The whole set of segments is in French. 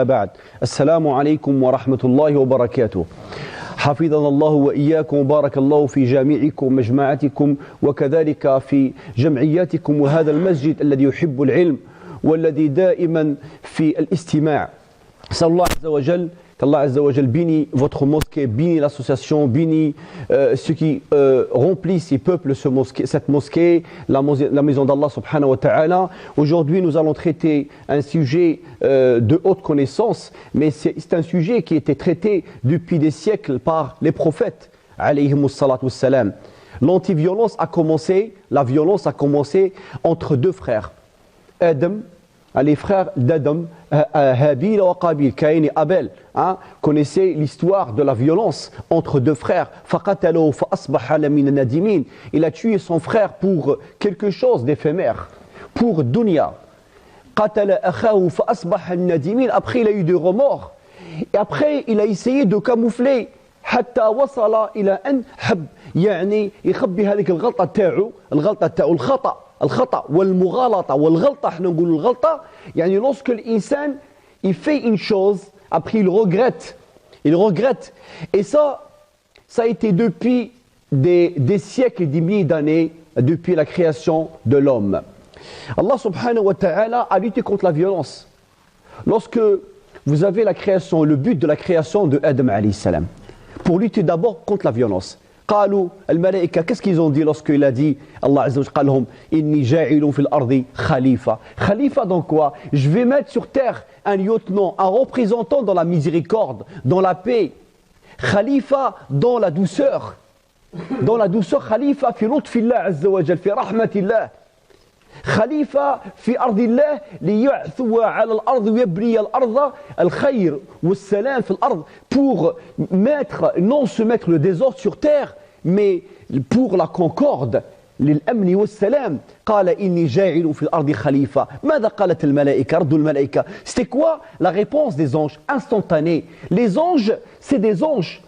بعد السلام عليكم ورحمة الله وبركاته حفظنا الله وإياكم وبارك الله في جامعكم ومجمعاتكم وكذلك في جمعياتكم وهذا المسجد الذي يحب العلم والذي دائما في الاستماع. صلى الله عز وجل qu'Allah Azza wa Jal bénit votre mosquée, bénit l'association, bénit ceux qui remplissent et peuplent cette mosquée, la maison d'Allah subhanahu wa ta'ala. Aujourd'hui, nous allons traiter un sujet de haute connaissance, mais c'est un sujet qui a été traité depuis des siècles par les prophètes, alayhimus salatu wassalam. L'anti-violence a commencé, la violence a commencé entre deux frères, Adam, les frères d'Adam, Habil et Qabil, Caïn et Abel, connaissez l'histoire de la violence entre deux frères. Il a tué son frère pour quelque chose d'éphémère, pour dunya. Après il a eu des remords et après il a essayé de camoufler حتى وصل إلى أن حب يعني يخبي هذيك الغلطة تاعو الخطأ والمغالطة والغلطة احنا نقول الغلطة يعني lorsque l'insan il fait une chose après il regrette et ça a été depuis des siècles et des milliers d'années depuis la création de l'homme. Allah subhanahu wa ta'ala a lutté contre la violence. Lorsque vous avez la création, le but de la création de Adam alayhi salam, pour lutter d'abord contre la violence. قالوا الملائكة, qu'est-ce qu'ils ont dit lorsqu'il a dit Allah Azza wa Jalla قال لهم إني جاعل في الأرض خليفة. Khalifa dans quoi? Je vais mettre sur terre un lieutenant, un représentant dans la miséricorde, dans la paix. Khalifa dans la douceur. Dans la douceur, khalifa في لطف الله عز وجل, في رحمة الله. خليفة في أرض الله ليعثو على الأرض ويبني الأرض الخير والسلام في الأرض, pour mettre, non se mettre le désordre sur terre, mais pour la concorde, للأمن والسلام. قال إني جاعل في الأرض خليفة. ماذا قالت الملائكة؟ ردوا الملائكة. C'était quoi la réponse des anges? Instantanée. Les anges, c'est des anges.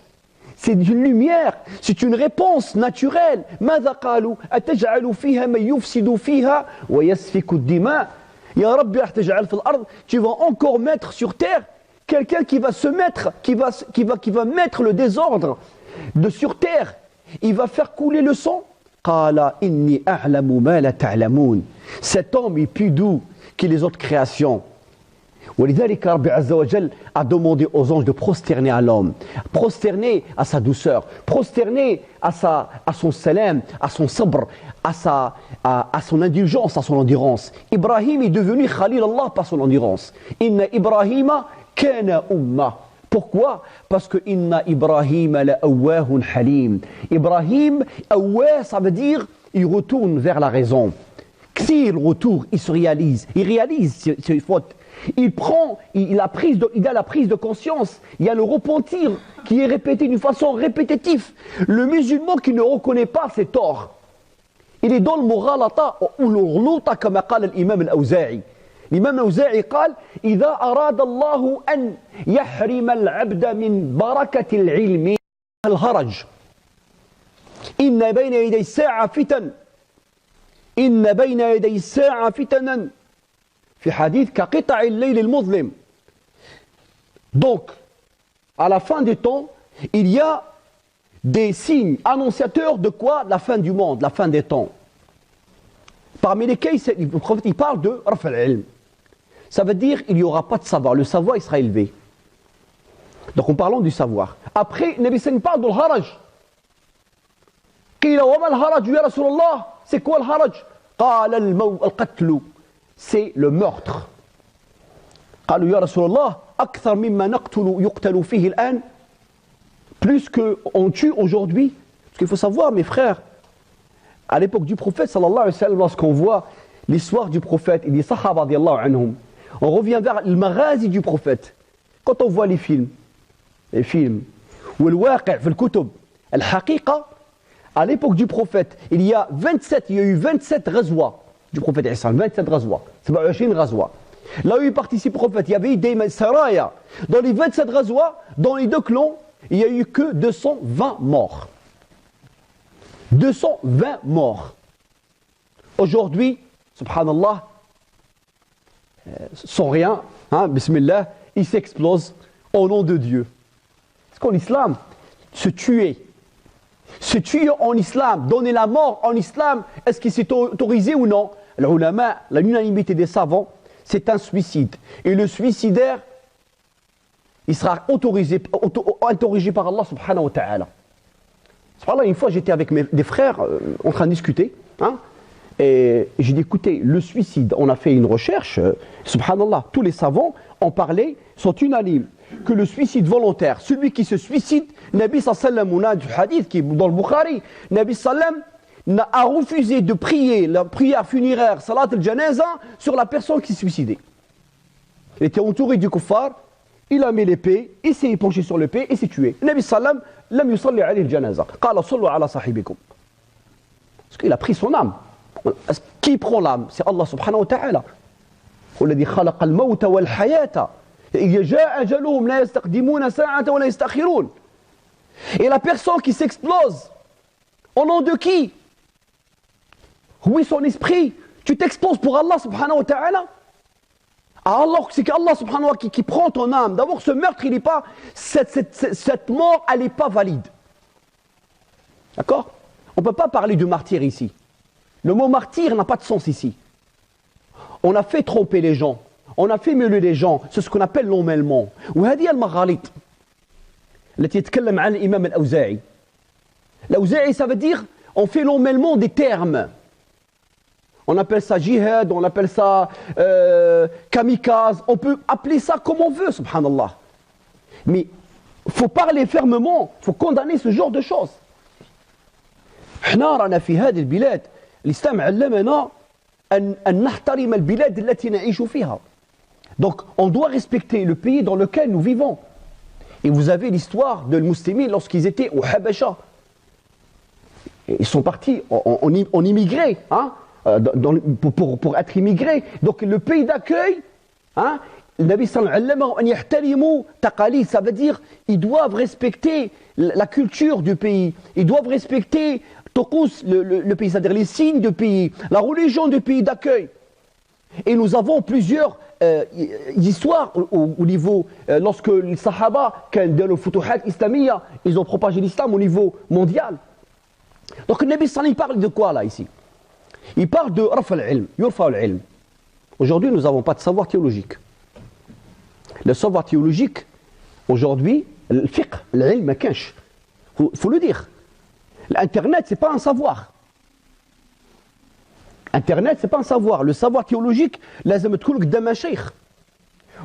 C'est une lumière, c'est une réponse naturelle. ماذا قالوا؟ أتجعل فيها من يفسد فيها ويسفك الدماء. يا رب راح تجعل في الأرض, tu vas encore mettre sur terre quelqu'un qui va se mettre, qui va mettre le désordre sur terre. Il va faire couler le sang. قال إني أعلم ما لا تعلمون. Cet homme est plus doux que les autres créations. ولذلك رب عز وجل a demandé aux anges de prosterner à l'homme, prosterner à sa douceur, prosterner à son salam, à son sabr, à son indulgence, à son endurance. Ibrahim est devenu Khalil Allah par son endurance. Inna Ibrahima kana umma. Pourquoi? Parce que Inna Ibrahima la awwahun halim. Ibrahim, awwah, ça veut dire il retourne vers la raison. S'il retourne, il se réalise, il réalise ses fautes. Il a la prise de conscience, il y a le repentir qui est répété d'une façon répétitive. Le musulman qui ne reconnaît pas ses torts, il est dans le mughalata ou le ghlouta comme a dit l'imam al-Awza'i. L'imam al-Awza'i قال إذا أراد الله أن يحرم العبد من بركة العلم الهرج إن بين يدي الساعة فتن إن بين يدي الساعة فتنا في حديث كقطع الليل المظلم. Donc, à la fin du temps, il y a des signes annonciateurs de quoi? La fin du monde, la fin des temps. Parmi lesquels le prophète il parle de raf al-ilm. Ça veut dire il n'y aura pas de savoir, le savoir il sera élevé. Donc en parlant du savoir. Après, Nabi Sallam parle de l'haraj. قيل وما الهرج يا رسول الله? C'est quoi le haraj? قال القتل. C'est le meurtre. قالوا يا رسول الله أكثر مما يقتل فيه الآن. Plus qu'on tue aujourd'hui. Parce qu'il faut savoir, mes frères, à l'époque du prophète sallallahu alayhi wa sallam, lorsqu'on voit l'histoire du prophète et des sahaba radiyallahu anhum, on revient vers le maghazi du prophète. Quand on voit les films, ou le waqi' في الكتب, الحقيقة, à l'époque du prophète, il y a eu 27 ghazwa du prophète Isa, 27 ghazwa, 27 ghazwa. Là où il participe le prophète, il y avait des saraya. Dans les 27 ghazwa, dans les deux clans, il n'y a eu que 220 morts. 220 morts. Aujourd'hui, subhanallah, sans rien, bismillah, ils s'explosent au nom de Dieu. Parce qu'en islam, se tuer en islam, donner la mort en islam, est-ce que c'est autorisé ou non? L'ulama, l'unanimité des savants, c'est un suicide. Et le suicidaire, il sera interrogé par Allah subhanahu wa ta'ala. Subhanallah, une fois j'étais avec des frères en train de discuter, hein, et j'ai dit écoutez, le suicide, on a fait une recherche, subhanallah, tous les savants en parlaient, sont unanimes, que le suicide volontaire, celui qui se suicide, Nabi sallam, on a du hadith qui est dans le Bukhari, Nabi sallam a refusé de prier la prière funéraire, salat al-janaza, sur la personne qui se suicidait. Il était entouré du kuffar, il a mis l'épée, il s'est penché sur l'épée et s'est tué. Nabi sallam lam yusalli alayhi al-janaza. Qala sallu ala sahibikum. Parce qu'il a pris son âme. Qui prend l'âme? C'est Allah subhanahu wa ta'ala. والذي خلق الموت والحياة إذا جاء أجلهم لا يستقدمون ساعة ولا يستأخرون. Et la personne qui s'explose, au nom de qui? Oui, son esprit. Tu t'exploses pour Allah subhanahu wa ta'ala. Alors c'est qu'Allah subhanahu wa ta'ala qui prend ton âme. D'abord, ce meurtre, il n'est pas, cette mort, elle n'est pas valide. D'accord? On ne peut pas parler de martyr ici. Le mot martyr n'a pas de sens ici. On a fait tromper les gens. On a fait mêler les gens. C'est ce qu'on appelle l'emmêlement. وهذه المغاليط التي يتكلم عنها الإمام الأوزاعي. L'Aouza'i, ça veut dire, on fait l'emmêlement des termes. On appelle ça jihad, on appelle ça kamikaze, on peut appeler ça comme on veut, subhanallah. Mais il faut parler fermement, il faut condamner ce genre de choses. احنا رانا في هذه البلاد الإسلام علمنا أن نحترم البلاد التي نعيش فيها. Donc on doit respecter le pays dans lequel nous vivons. Et vous avez l'histoire de musulmans lorsqu'ils étaient au Habasha. Ils sont partis en immigré, hein, pour être immigrés. Donc le pays d'accueil, hein, le Nabi sallallahu alayhi wa sallam, ça veut dire ils doivent respecter la culture du pays, ils doivent respecter le pays, c'est-à-dire les signes du pays, la religion du pays d'accueil. Et nous avons plusieurs histoires au niveau, lorsque les Sahaba, dans le Futuhat Islamiyya, ils ont propagé l'islam au niveau mondial. Donc le Nabi sallallahu alayhi wa sallam, il parle de quoi là ici? Il parle de Rafa al-ilm, Yurfa al-ilm. Aujourd'hui, nous n'avons pas de savoir théologique. Le savoir théologique, aujourd'hui, le fiqh, l'ilm, ma kanch. Faut le dire. L'internet, c'est pas un savoir. Internet, c'est pas un savoir. Le savoir théologique, لازم تكون قدام شيخ.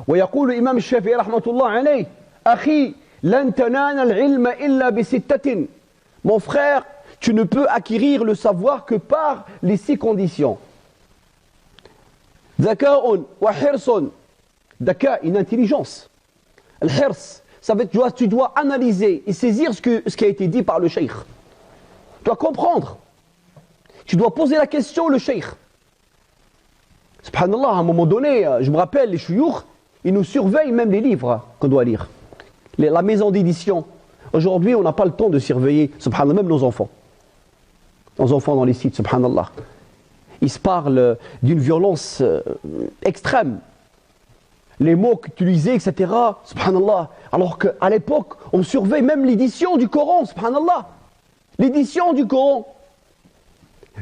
ويقول الإمام الشافعي رحمة الله عليه: أخي لن تنال العلم إلا بستة. Mon frère, tu ne peux acquérir le savoir que par les 6 conditions. ذكاء وحرص. Daka, une intelligence. Al-hirs, ça veut dire tu dois analyser et saisir ce qui a été dit par le cheikh. Tu dois comprendre. Tu dois poser la question au cheikh. Subhanallah, à un moment donné, je me rappelle, les chouyours, ils nous surveillent même les livres qu'on doit lire. La maison d'édition. Aujourd'hui, on n'a pas le temps de surveiller, subhanallah, même nos enfants. Nos enfants dans les sites, subhanallah. Ils se parlent d'une violence extrême. Les mots utilisés, etc. Subhanallah. Alors qu'à l'époque, on surveille même l'édition du Coran, subhanallah. L'édition du Coran.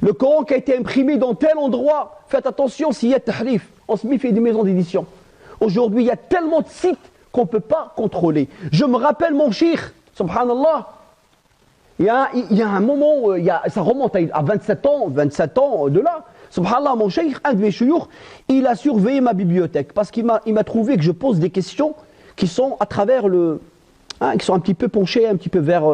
Le Coran qui a été imprimé dans tel endroit, faites attention s'il y a tahrif. On se méfie des maisons d'édition. Aujourd'hui, il y a tellement de sites qu'on ne peut pas contrôler. Je me rappelle mon cheikh, subhanallah. Il y a un moment, ça remonte à 27 ans de là. Subhanallah, mon cheikh, un de mes chouyours, il a surveillé ma bibliothèque parce qu'il m'a trouvé que je pose des questions qui sont à travers qui sont un petit peu penchées, un petit peu vers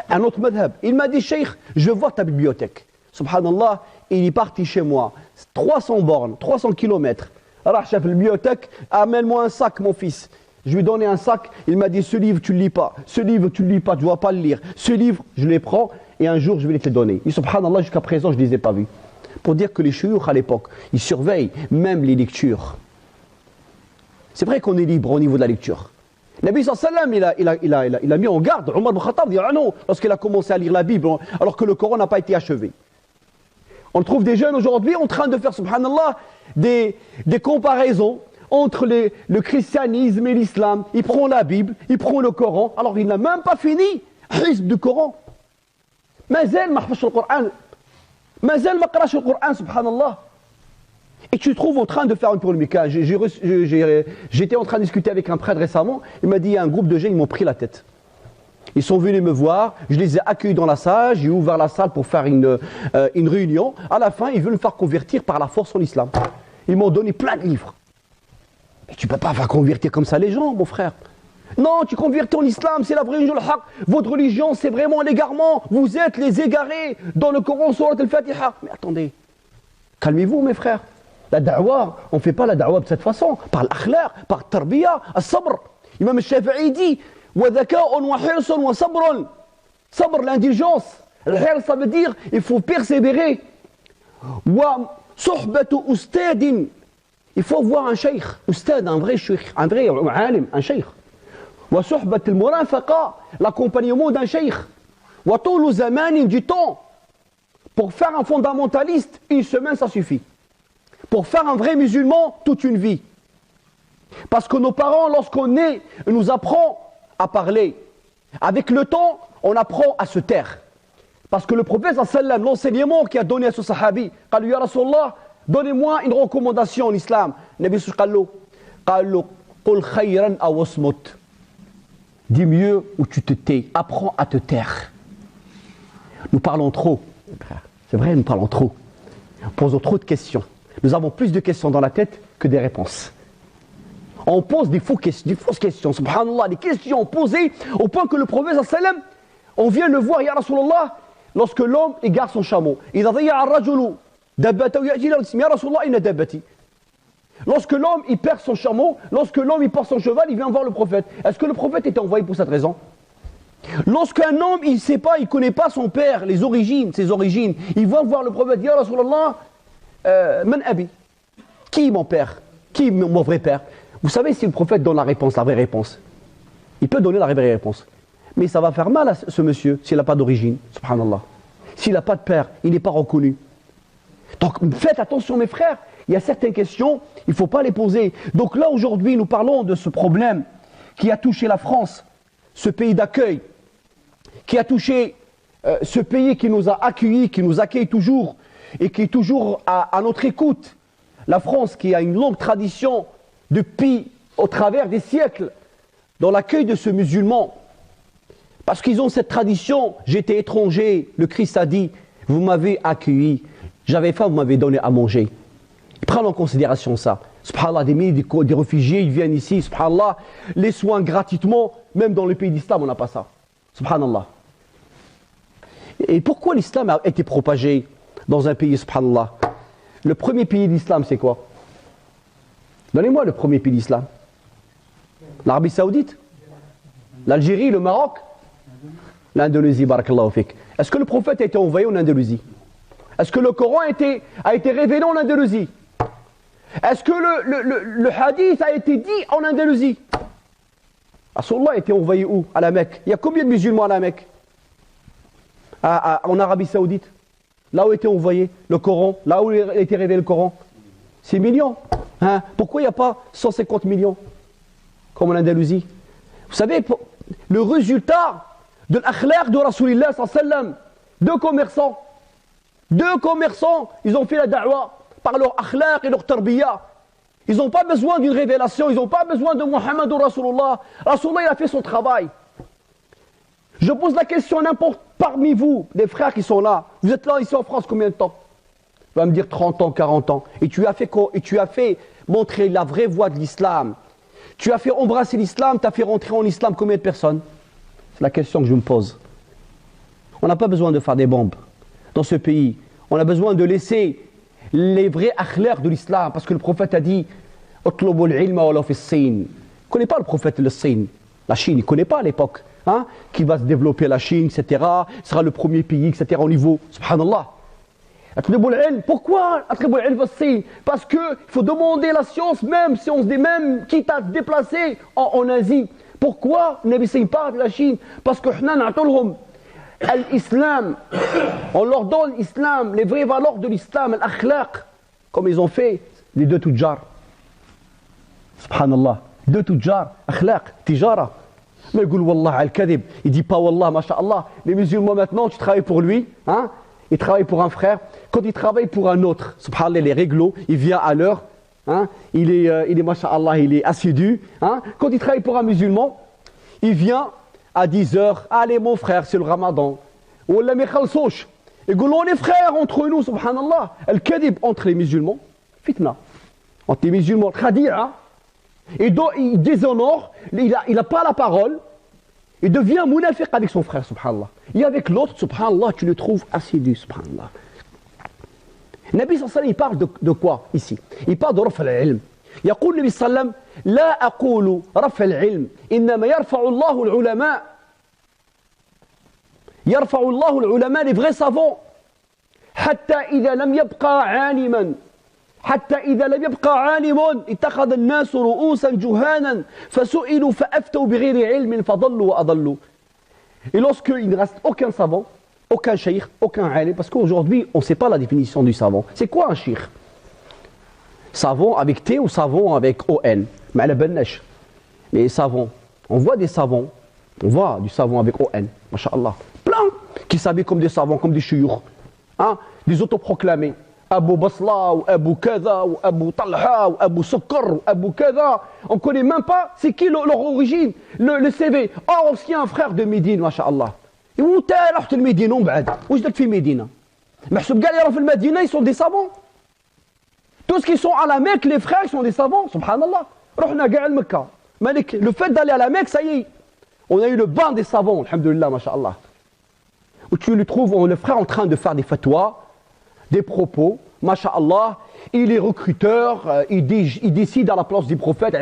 un autre madhab. Il m'a dit: cheikh, je vois ta bibliothèque. Subhanallah, il est parti chez moi. 300 bornes, 300 kilomètres. Alors, chef, la bibliothèque, amène-moi un sac, mon fils. Je lui ai donné un sac, il m'a dit: ce livre, tu ne le lis pas. Ce livre, tu ne le lis pas, tu ne dois pas le lire. Ce livre, je les prends et un jour, je vais les te donner. Et subhanallah, jusqu'à présent, je ne les ai pas vus. Pour dire que les chouyours, à l'époque, ils surveillent même les lectures. C'est vrai qu'on est libre au niveau de la lecture. Nabi sallallahu alayhi wa sallam, il a mis en garde Omar ibn Khattab lorsqu'il a commencé à lire la Bible, alors que le Coran n'a pas été achevé. On trouve des jeunes aujourd'hui en train de faire, subhanallah, des comparaisons entre le christianisme et l'islam. Il prend la Bible, il prend le Coran, alors il n'a même pas fini حزب du Coran. مازال ما حفظش القرآن. مازال ما قراش القرآن سبحان الله. Et tu te trouves en train de faire une polémique. J'étais en train de discuter avec un prêtre récemment. Il m'a dit, il y a un groupe de jeunes, ils m'ont pris la tête. Ils sont venus me voir, je les ai accueillis dans la salle, j'ai ouvert la salle pour faire une réunion. À la fin, ils veulent me faire convertir par la force en islam. Ils m'ont donné plein de livres. Mais tu ne peux pas faire convertir comme ça les gens, mon frère. Non, tu convertis en islam, c'est la vraie religion, le haq. Votre religion, c'est vraiment l'égarement. Vous êtes les égarés dans le Coran, surat al-Fatiha. Mais attendez, calmez-vous, mes frères. La da'wah, on ne fait pas la da'wah de cette façon. Par l'akhlaq, par tarbiya, as-sabr. Imam al-Shafi'i dit وَذَكَاءٌ وَحِرْصٌ وَصَبْرٌ. Sabr, l'indulgence. Al-hirs, ça veut dire il faut persévérer. وَصُحْبَةُ أُسْتَادٍ. Il faut voir un cheikh, ustad, un vrai cheikh, un vrai alim, un cheikh. وَصُحْبَةُ الْمُرَافَقَةِ, l'accompagnement d'un cheikh. وَطُولُ زَمَانٍ, du temps. Pour faire un fondamentaliste, une semaine, ça suffit. Pour faire un vrai musulman, toute une vie. Parce que nos parents, lorsqu'on est, nous apprennent à parler. Avec le temps, on apprend à se taire. Parce que le prophète, l'enseignement qu'il a donné à ce sahabi, قال له يا رسول الله, donnez-moi une recommandation en islam. Nabi قال له قل خيرا أو اصمت. Dis mieux ou tu te tais. Apprends à te taire. Nous parlons trop. C'est vrai, nous parlons trop. Nous posons trop de questions. Nous avons plus de questions dans la tête que des réponses. On pose des fausses questions, subhanallah, des questions posées au point que le prophète sallam, on vient le voir, ya Rasulallah, lorsque l'homme égare son chameau. Lorsque l'homme il perd son chameau, lorsque l'homme il porte son cheval, il vient voir le prophète. Est-ce que le prophète était envoyé pour cette raison? Lorsqu'un homme il sait pas, il connaît pas son père, ses origines, il va voir le prophète, ya Rasulallah, man abi, qui est mon père, qui est mon vrai père? Vous savez, si le prophète donne la réponse, la vraie réponse, il peut donner la vraie réponse. Mais ça va faire mal à ce monsieur s'il n'a pas d'origine, subhanallah. S'il n'a pas de père, il n'est pas reconnu. Donc faites attention mes frères, il y a certaines questions, il ne faut pas les poser. Donc là aujourd'hui nous parlons de ce problème qui a touché la France, ce pays d'accueil, qui a touché ce pays qui nous a accueillis, qui nous accueille toujours et qui est toujours à notre écoute. La France qui a une longue tradition depuis, au travers des siècles, dans l'accueil de ce musulman. Parce qu'ils ont cette tradition, j'étais étranger, le Christ a dit, vous m'avez accueilli, j'avais faim, vous m'avez donné à manger. Ils prennent en considération ça. Subhanallah, des milliers des réfugiés, ils viennent ici, subhanallah, les soins gratuitement, même dans le pays d'islam, on n'a pas ça. Subhanallah. Et pourquoi l'islam a été propagé dans un pays, subhanallah? Le premier pays d'islam, c'est quoi? Donnez-moi le premier pays d'islam. L'Arabie Saoudite, l'Algérie, le Maroc, l'Indonésie, barakallahu fik. Est-ce que le prophète a été envoyé en Indonésie? Est-ce que le Coran a été révélé en Indonésie? Est-ce que le hadith a été dit en Indonésie? Rasulullah a été envoyé où? À la Mecque. Il y a combien de musulmans à la Mecque? En Arabie Saoudite. Là où a été envoyé le Coran, là où a été révélé le Coran. 6 millions. Hein? Pourquoi il n'y a pas 150 millions comme en Andalousie? Vous savez, le résultat de l'akhlaq de Rasulullah sallam, deux commerçants, ils ont fait la da'wah par leur akhlaq et leur tarbiya. Ils n'ont pas besoin d'une révélation, ils n'ont pas besoin de Muhammad ou Rasulullah. Rasulullah il a fait son travail. Je pose la question à n'importe parmi vous, les frères qui sont là. Vous êtes là ici en France combien de temps? Tu vas me dire 30 ans, 40 ans. Et tu as fait montrer la vraie voie de l'islam. Tu as fait embrasser l'islam, tu as fait rentrer en islam combien de personnes? C'est la question que je me pose. On n'a pas besoin de faire des bombes dans ce pays. On a besoin de laisser les vrais akhlaq de l'islam. Parce que le prophète a dit « Utlubul ilma walaw fi s-Sin ». Il ne connaît pas le prophète le Sin. La Chine, il ne connaît pas à l'époque. Hein, qui va se développer la Chine, etc. Sera le premier pays, etc. au niveau, subhanallah. Pourquoi parce qu'il faut demander la science même, si on se dit même, quitte à se déplacer en Asie. Pourquoi ne n'essaye pas de la Chine? Parce que l'islam, on leur donne l'islam, les vraies valeurs de l'islam, l'akhlaq, comme ils ont fait les deux Tudjar. Subhanallah. Deux tujjar, akhlaq, tijara. Mais il dit Wallah al-kadhib. Il dit pas Wallah, masha'Allah. Les musulmans maintenant, tu travailles pour lui. Hein? Il travaille pour un frère. Quand il travaille pour un autre, subhanallah, il est réglo, il vient à l'heure. Hein? Il est masha'Allah, il est assidu. Hein? Quand il travaille pour un musulman, il vient à 10h. Allez, mon frère, c'est le ramadan. Wallah, mais khalsouch. Il dit on est frères entre nous, subhanallah. Al-kadhib entre les musulmans. Fitna. Entre les musulmans, khadi'a. Et donc, il déshonore, il n'a pas la parole, il devient munafiq avec son frère, subhanallah. Et avec l'autre, subhanallah, tu le trouves assidu, subhanallah. Nabi sallallahu alayhi wa sallam, il parle de quoi ici? Il parle de raf'a al-ilm. يقول النبي صلى الله عليه وسلم لا أقول رفع العلم إنما يرفع الله العلماء يرفع الله العلماء les vrais savants حتى إذا لم يبقى عالما حتى إذا لم يبقى عالم اتخذ الناس رؤوسا جهانا فسئلوا فأفتوا بغير علم فضلوا وأضلوا. Et lorsqu'il ne reste aucun savant, aucun cheikh, aucun alim, parce qu'aujourd'hui on ne sait pas la définition du savant. C'est quoi un cheikh? Savant avec T ou savant avec O-N? Les savants, on voit des savants, on voit du savant avec O-N, masha'Allah, plein, qui s'habillent comme des savants, comme des chouyours, hein, des autoproclamés. Abu Basla, ou Abu Kada, ou Abu Talha, ou Abu Sokar, ou Abu Kada. On ne connaît même pas c'est qui leur origine, le CV. Oh, c'est un frère de Médine, masha'Allah. Et où t'es là, tu es Médine, on va. Où est-ce que tu es Médine? Mais ce gars, ils sont Médine, ils sont des savants. Tous ceux qui sont à la Mecque, les frères, ils sont des savants, subhanallah. Le fait d'aller à la Mecque, ça y est. On a eu le bain des savants, alhamdoulilah, masha'Allah. Où tu le trouves, le frère en train de faire des fatwas, des propos, masha'Allah, il est recruteur, il décide à la place du prophète,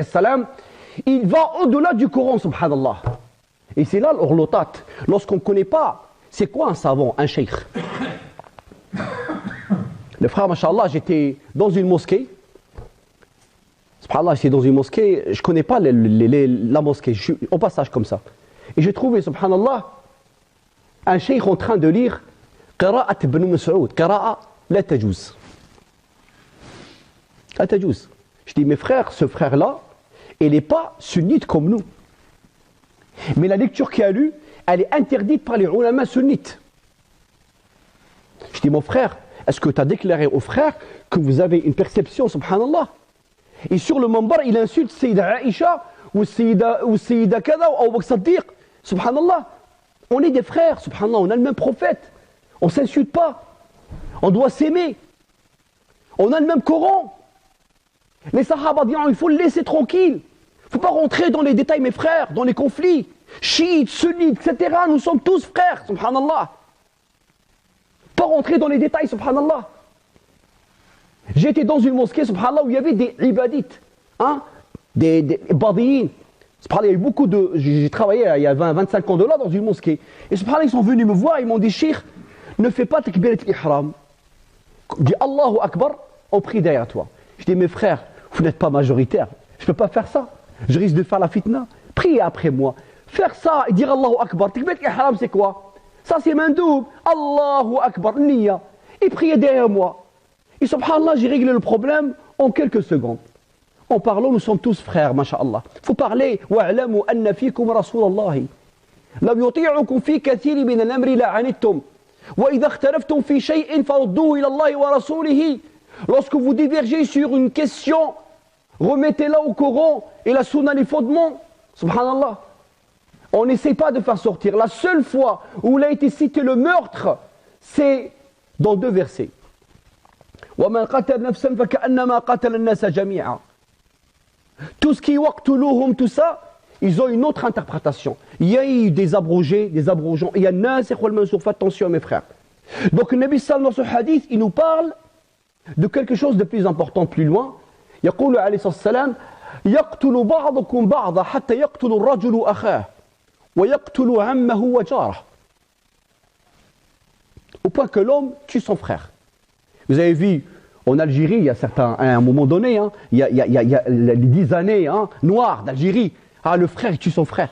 il va au-delà du Coran, subhanallah. Et c'est là l'orlotat. Lorsqu'on ne connaît pas, c'est quoi un savant, un cheikh? Le frère, masha'Allah, j'étais dans une mosquée. Subhanallah, j'étais dans une mosquée, je ne connais pas la mosquée, je suis au passage comme ça. Et j'ai trouvé, subhanallah, un cheikh en train de lire Qira'at ibn Mas'ud, Qira'a la tajouz. La tajouz. Je dis, mes frères, ce frère-là, il n'est pas sunnite comme nous. Mais la lecture qu'il a lue, elle est interdite par les ulama sunnites. Je dis, mon frère, est-ce que tu as déclaré aux frères que vous avez une perception, subhanallah? Et sur le mambar, il insulte Sayyida Aïcha, ou Sayyida Kada, ou Abu Bakr Siddiq, subhanallah. On est des frères, subhanallah, on a le même prophète. On ne s'insulte pas. On doit s'aimer. On a le même Coran. Les Sahaba disent, il faut le laisser tranquille. Il ne faut pas rentrer dans les détails, mes frères, dans les conflits. Chiites, sunnites, etc. Nous sommes tous frères, subhanallah. Pas rentrer dans les détails, subhanallah. J'étais dans une mosquée, subhanallah, où il y avait des ibadites, hein, des badiyin. Subhanallah, il y a eu beaucoup de... J'ai travaillé il y a 25 ans de là dans une mosquée. Et subhanallah, ils sont venus me voir, ils m'ont dit, Cheikh, ne fais pas takbirat al-ihram. Dis Allahu Akbar, on prie derrière toi. Je dis, mes frères, vous n'êtes pas majoritaires. Je ne peux pas faire ça. Je risque de faire la fitna. Priez après moi. Faire ça et dire Allahu Akbar. Takbirat al-ihram, c'est quoi? Ça, c'est mandoub. Allahu Akbar, niya. Et priez derrière moi. Et subhanallah, j'ai réglé le problème en quelques secondes. En parlant, nous sommes tous frères, masha'Allah. Il faut parler. Wa'alamu anna fikum rasulallahi. Lam yuti'ukum fi kathiri min al-amri la anittum. وإذا اختلفتم في شيء فردوه إلى الله ورسوله. Lorsque vous divergez sur une question, remettez-la au Coran et la sunna les fondements. Subhanallah. On n'essaie pas de faire sortir. La seule fois où il a été cité le meurtre, c'est dans deux versets. وَمَنْ قَتَلَ نَفْسًا فَكَأَنَّمَا قَتَلَ النَّاسَ جَمِيعًا. Tout ce qui est waqtuluhum, tout ça, ils ont une autre interprétation. Il y a eu des abrogés, des abrogeants. Il y a nasikh wal mansukh. Faites attention mes frères. Donc le Nabi sallallahu alayhi wa sallam dans ce hadith, il nous parle de quelque chose de plus important plus loin. يقول عليه الصلاة والسلام يقتل بعضكم بعضا حتى يقتل الرجل أخاه ويقتل عمه وجاره. Au point que l'homme tue son frère. Vous avez vu en Algérie, il y a certains, à un moment donné, hein, il y a les 10 années hein, noires d'Algérie. Ah, le frère, il tue son frère.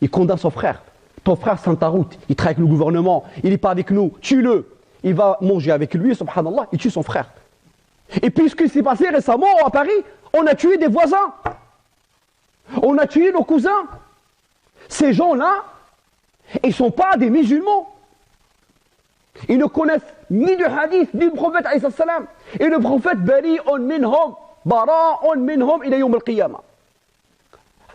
Il condamne son frère. Ton frère, c'est ta route. Il travaille avec le gouvernement. Il n'est pas avec nous. Tue-le. Il va manger avec lui, subhanallah. Il tue son frère. Et puis, ce qui s'est passé récemment à Paris, on a tué des voisins. On a tué nos cousins. Ces gens-là, ils ne sont pas des musulmans. Ils ne connaissent ni du hadith, ni du prophète alayhi salam. Et le prophète bari'un minhum, bara'un minhum ila yawm al-qiyamah.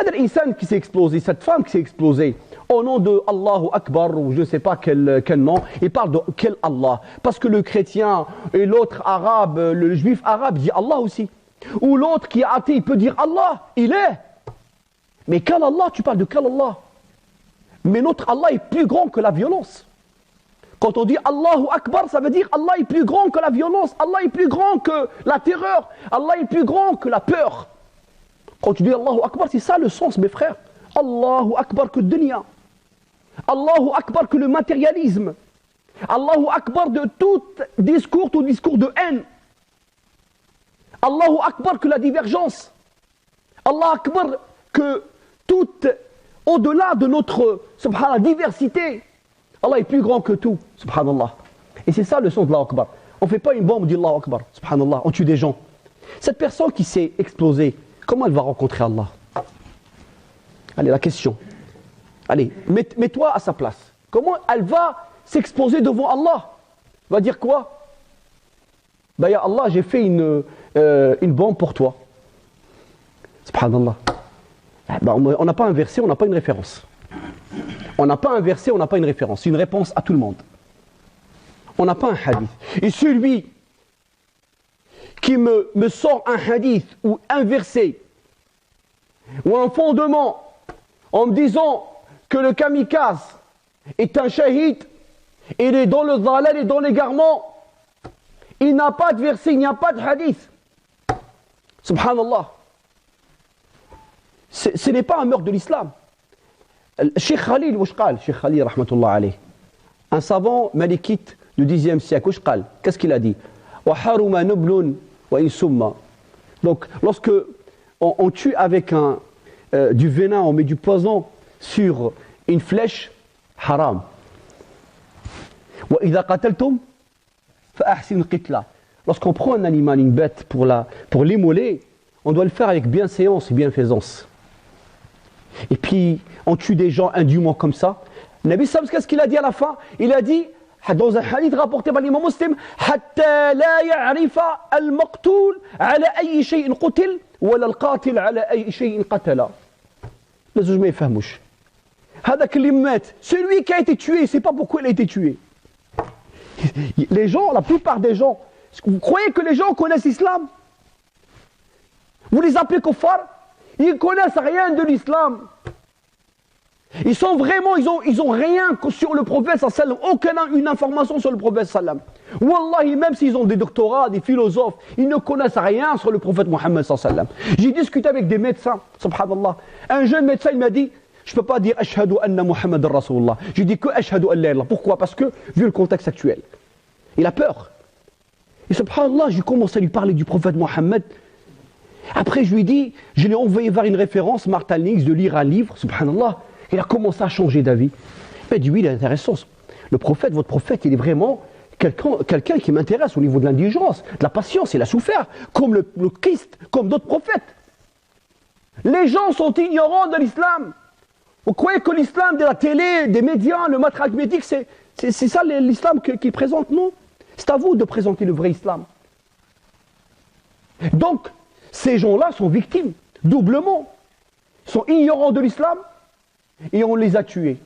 هذا الإنسان qui s'est explosé, cette femme qui s'est explosée, au nom de Allahu Akbar, ou je ne sais pas quel nom, il parle de quel Allah. Parce que le chrétien et l'autre arabe, le juif arabe dit Allah aussi. Ou l'autre qui est athée, il peut dire Allah, il est. Mais quel Allah, tu parles de quel Allah? Mais notre Allah est plus grand que la violence. Quand on dit Allahu Akbar, ça veut dire Allah est plus grand que la violence, Allah est plus grand que la terreur, Allah est plus grand que la peur. Quand tu dis Allahu Akbar, c'est ça le sens, mes frères. Allahu Akbar que dunya. Allahu Akbar que le matérialisme. Allahu Akbar de tout discours de haine. Allahu Akbar que la divergence. Allahu Akbar que tout, au-delà de notre subhanallah, diversité, Allah est plus grand que tout, subhanallah. Et c'est ça le sens de Allahu Akbar. On ne fait pas une bombe, on dit Allahu Akbar, subhanallah, on tue des gens. Cette personne qui s'est explosée, comment elle va rencontrer Allah? Allez, la question. Allez, mets-toi à sa place. Comment elle va s'exposer devant Allah? Elle va dire quoi? Ben, ya Allah, j'ai fait une bombe pour toi. Subhanallah. Ben, on n'a pas un verset, on n'a pas une référence. On n'a pas un verset, on n'a pas une référence. C'est une réponse à tout le monde. On n'a pas un hadith. Et celui qui me sort un hadith ou un verset ou un fondement en me disant que le kamikaze est un shahid, il est dans le dhalal et dans l'égarement, il n'a pas de verset, il n'y a pas de hadith. Subhanallah. Ce n'est pas un meurtre de l'islam. Cheikh Khalil, Cheikh Khalil, rahmatullah alayh, un savant malikite du 10e siècle, qu'est-ce qu'il a dit? Donc, lorsque on tue avec du venin, on met du poison sur une flèche, haram. Lorsqu'on prend un animal, une bête, pour l'immoler, on doit le faire avec bienséance et bienfaisance. Et puis, on tue des gens indûment comme ça. Nabi Sallam, qu'est-ce qu'il a dit à la fin? Il a dit, dans un hadith rapporté par l'imam Muslim, حتى لا يعرف المقتول على أي شيء قتل ولا القاتل على أي شيء قتل. Les gens ne comprennent pas. هذاك اللي مات, celui qui a été tué, il ne sait pas pourquoi il a été tué. Les gens, la plupart des gens, vous croyez que les gens connaissent l'islam? Vous les appelez kuffar? Ils ne connaissent rien de l'islam. Ils sont vraiment, ils ont rien sur le prophète sallam, aucune information sur le prophète sallam. Wallahi, même s'ils ont des doctorats, des philosophes, ils ne connaissent rien sur le prophète Mohammed sallam. J'ai discuté avec des médecins, subhanallah. Un jeune médecin, il m'a dit, je ne peux pas dire ashhadu anna Muhammad Rasulullah. Je dis que ashhadu an la ilaha. Pourquoi? Parce que, vu le contexte actuel, il a peur. Et subhanallah, j'ai commencé à lui parler du prophète Mohammed. Après, je lui ai dit, je l'ai envoyé vers une référence, Martin Links, de lire un livre, subhanallah. Il a commencé à changer d'avis. Il m'a dit, oui, il est intéressant. Le prophète, votre prophète, il est vraiment quelqu'un qui m'intéresse au niveau de l'indigence, de la patience. Il a souffert, comme le Christ, comme d'autres prophètes. Les gens sont ignorants de l'islam. Vous croyez que l'islam de la télé, des médias, le matraque médique, c'est ça l'islam qu'ils présentent? Non. C'est à vous de présenter le vrai islam. Donc, ces gens-là sont victimes, doublement. Ils sont ignorants de l'islam et on les a tués.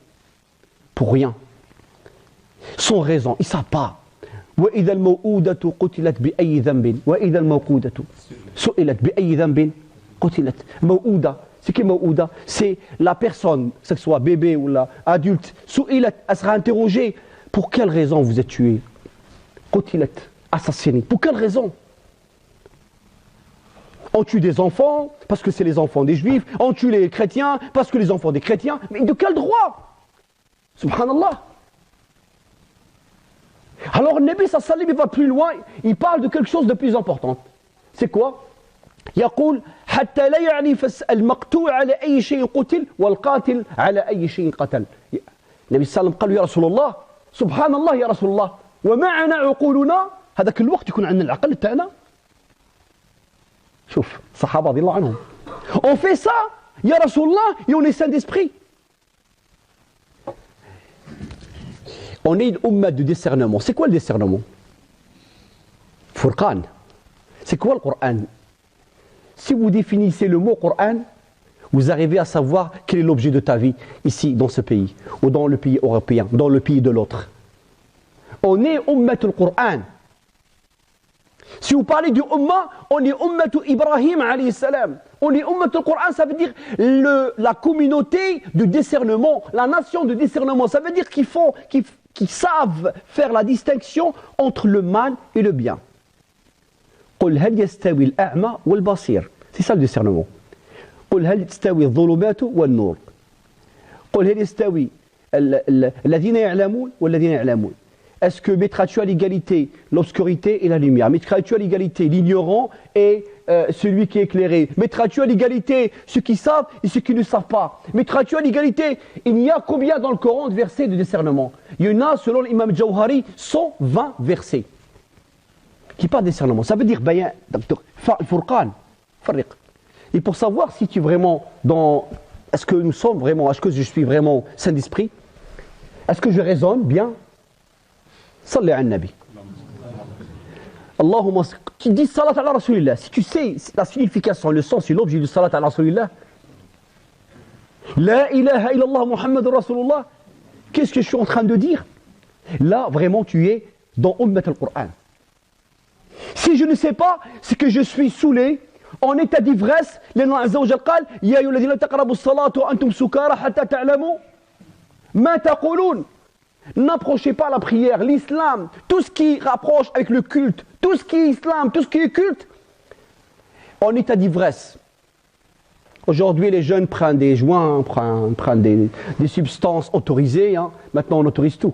Pour rien. Sans raison, ils ne savent pas. وَإِذَا الْمَوْءُودَةُ قُتِلَتْ بِأَيِّ ذَنْبٍ وَإِذَا الْمَوْءُودَةُ سُئِلَتْ بِأَيِّ ذَنْبٍ قُتِلَتْ. Maw'ouda, c'est qui Maw'ouda? C'est la personne, que ce soit bébé ou adulte, su'ilat, elle sera interrogée. Pour quelle raison vous êtes tué? Qutilat, assassiné. Pour quelle raison? On tue des enfants parce que c'est les enfants des juifs. On tue les chrétiens parce que les enfants des chrétiens. Mais de quel droit? Subhanallah. Alors le Nabi sallallahu alayhi wa sallam, il va plus loin. Il parle de quelque chose de plus important. C'est quoi? يقول حتى لا يعرف المقتول على أي شيء قتل والقاتل على أي شيء قتل. النبي صلى الله عليه وسلم قال يا رسول الله سبحان الله يا رسول الله ومعنا عقولنا. هذاك الوقت يكون عندنا العقل تاعنا. شوف الصحابة رضي الله عنهم. On fait ça Ya Rasulallah, et on est saint d'esprit. On est une umma de discernement. C'est quoi le discernement? Furqan. C'est quoi le Coran? Si vous définissez le mot Coran, vous arrivez à savoir quel est l'objet de ta vie ici, dans ce pays, ou dans le pays européen, dans le pays de l'autre. On est ummatul Coran. Si vous parlez du umma, on est ummatul Ibrahim alayhi salam. On est ummatul Coran, ça veut dire la communauté de discernement, la nation de discernement. Ça veut dire qu'ils savent faire la distinction entre le mal et le bien. قل هل يستوي الأعمى والبصير. C'est ça le discernement. قل هل تستوي الظلمات والنور. قل هل يستوي الذين يعلمون والذين يعلمون. Est-ce que mettras-tu à l'égalité l'obscurité et la lumière? Mettras-tu à l'égalité l'ignorant et celui qui est éclairé? Mettras-tu à l'égalité ceux qui savent et ceux qui ne savent pas? Mettras-tu à l'égalité? Il y a combien dans le Coran de versets de discernement? Il y en a, selon l'imam Jawhari, 120 versets qui parlent de discernement. Ça veut dire bayan, furqan, farriq. Et pour savoir si tu es vraiment dans... Est-ce que nous sommes vraiment... Est-ce que je suis vraiment saint d'esprit? Est-ce que je raisonne bien? Salli ala nabi. Allahumma... Tu dis salat ala rasulillah. Si tu sais la signification, le sens et l'objet du salat ala rasulillah, la ilaha illallah Muhammad Rasulullah, qu'est-ce que je suis en train de dire? Là, vraiment, tu es dans Ummat al-Qur'an. Si je ne sais pas, c'est que je suis saoulé, en état d'ivresse. L'Allah Azza wa Jal قال يا أيها الذين تقربوا الصلاة وأنتم سكارى حتى تعلموا ما تقولون. N'approchez pas la prière, l'islam, tout ce qui rapproche avec le culte, tout ce qui est islam, tout ce qui est culte, en état d'ivresse. Aujourd'hui, les jeunes prennent des joints, prennent des substances autorisées. Hein. Maintenant, on autorise tout.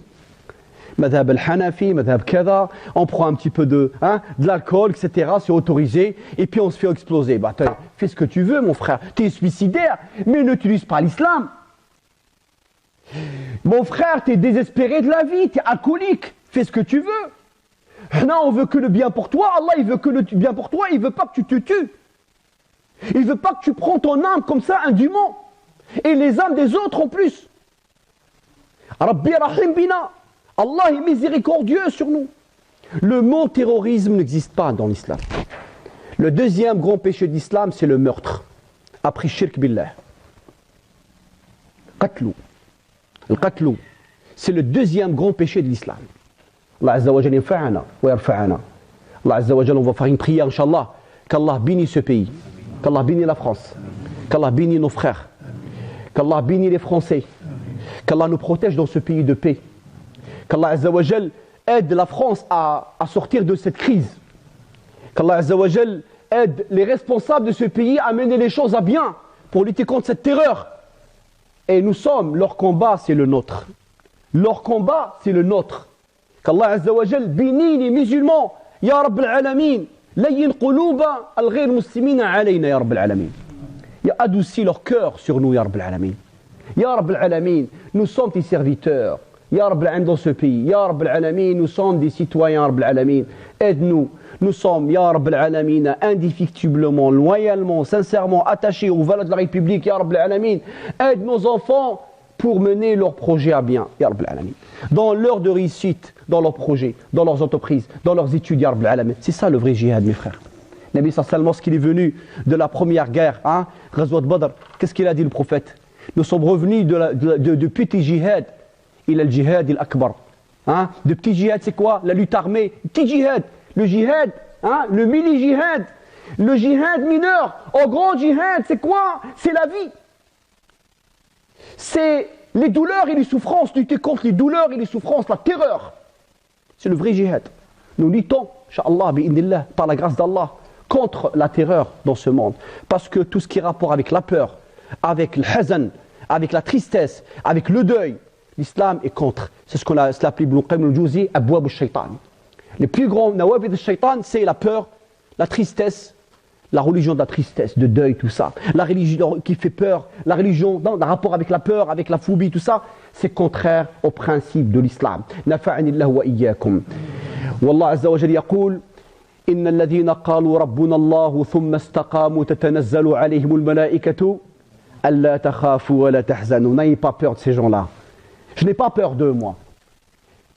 Madhab al-Hanafi, Madhab Kada, on prend un petit peu de l'alcool, etc. C'est autorisé. Et puis on se fait exploser. Bah, fais ce que tu veux, mon frère. Tu es suicidaire, mais n'utilise pas l'islam. Mon frère, tu es désespéré de la vie, tu es alcoolique. Fais ce que tu veux. Non, on veut que le bien pour toi. Allah, il veut que le bien pour toi. Il ne veut pas que tu te tues. Il ne veut pas que tu prends ton âme comme ça, indûment. Et les âmes des autres en plus. Rabbi Rahim Bina. Allah est miséricordieux sur nous. Le mot terrorisme n'existe pas dans l'islam. Le deuxième grand péché de l'islam, c'est le meurtre. Après shirk billah. Qatlou. Le qatlou. C'est le deuxième grand péché de l'islam. Allah Azza wa Jalla yanfa'ana wa yarfa'ana. Allah Azza wa Jalla, on va faire une prière, Inch'Allah, qu'Allah bénisse ce pays, qu'Allah bénisse la France, qu'Allah bénisse nos frères, qu'Allah bénisse les Français, qu'Allah nous protège dans ce pays de paix. Qu'Allah Azza wa Jal aide la France à sortir de cette crise. Qu'Allah Azza wa Jal aide les responsables de ce pays à mener les choses à bien pour lutter contre cette terreur. Et nous sommes, leur combat c'est le nôtre. Leur combat c'est le nôtre. Qu'Allah Azza wa Jal bénisse les musulmans. Ya Rabb al-Alamin. Layyin quluba al-ghayr muslimina alayna Ya Rabb al-Alamin. Ya adouci leur cœur sur nous Ya Rabb al-Alamin. Ya Rabb al-Alamin. Nous sommes tes serviteurs. Ya Rabb al-Alamin dans ce pays. Ya Rabb al-Alamin, nous sommes des citoyens, Rabb al-Alamin. Aide-nous. Nous sommes, Ya Rabb al-Alamin, indéfectiblement, loyalement, sincèrement attachés aux valeurs de la République, Ya Rabb al-Alamin. Aide nos enfants pour mener leurs projets à bien, Ya Rabb al-Alamin. Dans l'heure de réussite, dans leurs projets, dans leurs entreprises, dans leurs études, Ya Rabb al-Alamin. C'est ça le vrai djihad, mes frères. Nabi sallallahu lorsqu'il est venu de la première guerre, Ghazwat Badr, qu'est-ce qu'il a dit le prophète? Nous sommes revenus de petits djihad. Il a le djihad, il akbar. De petit djihad, c'est quoi? La lutte armée. Petit djihad. Le djihad, le mini-djihad. Le djihad mineur. Au grand djihad, c'est quoi? C'est la vie. C'est les douleurs et les souffrances. Lutter contre les douleurs et les souffrances, la terreur. C'est le vrai djihad. Nous luttons, Inch'Allah, bi'idnillah, par la grâce d'Allah, contre la terreur dans ce monde. Parce que tout ce qui est rapport avec la peur, avec le hazan, avec la tristesse, avec le deuil, l'islam est contre. C'est ce qu'on a appelé Ibn Qayyim al-Jawzi, Abwab al-Shaytan. Les plus grands nawabid al-Shaytan, c'est la peur, la tristesse, la religion de la tristesse, de deuil, tout ça. La religion qui fait peur, la religion dans le rapport avec la peur, avec la phobie, tout ça, c'est contraire au principe de l'islam. Nafa'ani Allah wa iyyakum. Wallah Azza wa Jalla yaqul إن الذين قالوا ربنا الله ثم استقاموا تتنزل عليهم الملائكة Allah takhafu wa la tahzanu. N'ayez pas peur de ces gens-là. Je n'ai pas peur d'eux, moi.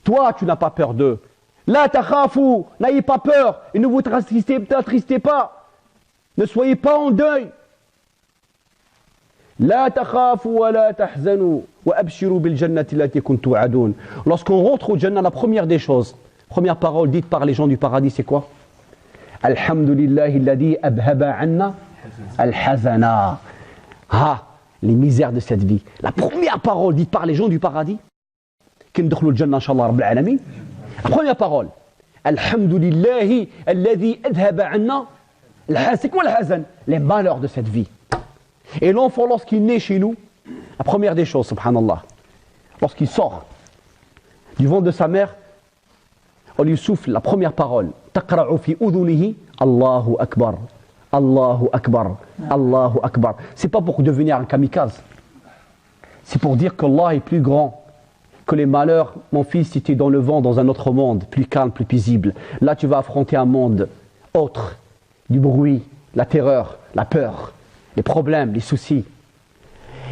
Toi, tu n'as pas peur d'eux. La takhafu, n'ayez pas peur et ne vous attristez pas. Ne soyez pas en deuil. La takhafu wa la tahzanu wa abshiru bil jannati allati kuntum tu'adun. Lorsqu'on rentre au Jannah, la première des choses, première parole dite par les gens du paradis, c'est quoi? Alhamdulillahi alladhi abhaba anna al-hazana. Ah, les misères de cette vie. La première parole dite par les gens du paradis, qui nous le Jannah, Inch'Allah, Rabbil Alamin. La première parole. Alhamdulillahi alladhi abhaba anna al-hazana. C'est quoi le hazan? Les malheurs de cette vie. Et l'enfant, lorsqu'il naît chez nous, la première des choses, subhanallah, lorsqu'il sort du ventre de sa mère, on lui souffle la première parole. Taqra'u fi udhunihi, Allahu Akbar. Allahu Akbar. Allahu Akbar. C'est pas pour devenir un kamikaze. C'est pour dire qu'Allah est plus grand que les malheurs. Mon fils, si tu es dans le vent, dans un autre monde, plus calme, plus paisible. Là, tu vas affronter un monde autre. Du bruit, la terreur, la peur, les problèmes, les soucis.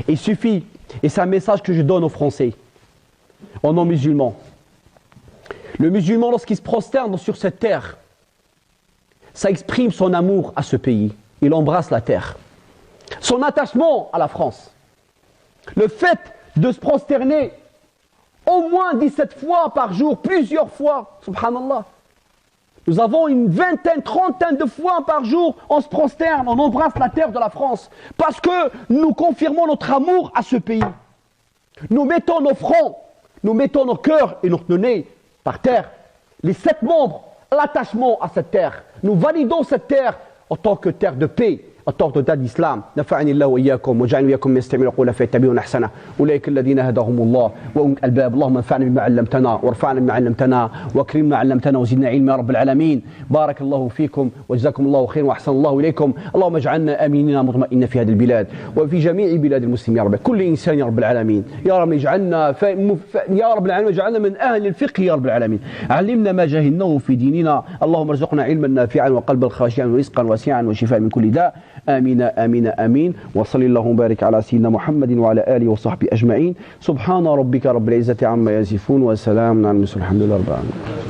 Il suffit, et c'est un message que je donne aux Français, aux non-musulmans. Le musulman, lorsqu'il se prosterne sur cette terre, ça exprime son amour à ce pays. Il embrasse la terre. Son attachement à la France. Le fait de se prosterner au moins 17 fois par jour, plusieurs fois, subhanallah. Nous avons une vingtaine, trentaine de fois par jour, on se prosterne, on embrasse la terre de la France. Parce que nous confirmons notre amour à ce pays. Nous mettons nos fronts, nous mettons nos cœurs et notre nez par terre. Les 7 membres, l'attachement à cette terre. Nous validons cette terre en tant que terre de paix, en tant que terre d'islam. نفعني الله وإياكم وجعلنا وإياكم يستمعون القول فيتبعون أحسنه أولئك الذين هداهم الله وهم الألباب. اللهم انفعنا بما علمتنا وارفعنا بما علمتنا واكرمنا علمتنا وزدنا علما يا رب العالمين. بارك الله فيكم وجزاكم الله خيرا وأحسن الله إليكم. اللهم اجعلنا آمنين مطمئنين في هذه البلاد وفي جميع بلاد المسلمين يا رب. كل إنسان يا رب العالمين يا رب اجعلنا يا رب العالمين اجعلنا من أهل الفقه يا رب العالمين. علمنا ما جهلناه في ديننا. اللهم ارزقنا علما نافعا وقلبا خاشعا ورزقا واسعا وشفاء من كل داء. آمين آمين آمين. وصلى اللهم وبارك على سيدنا محمد وعلى آله وصحبه أجمعين. سبحان ربك رب العزة عما يصفون وسلام على المرسلين الحمد لله رب العالمين.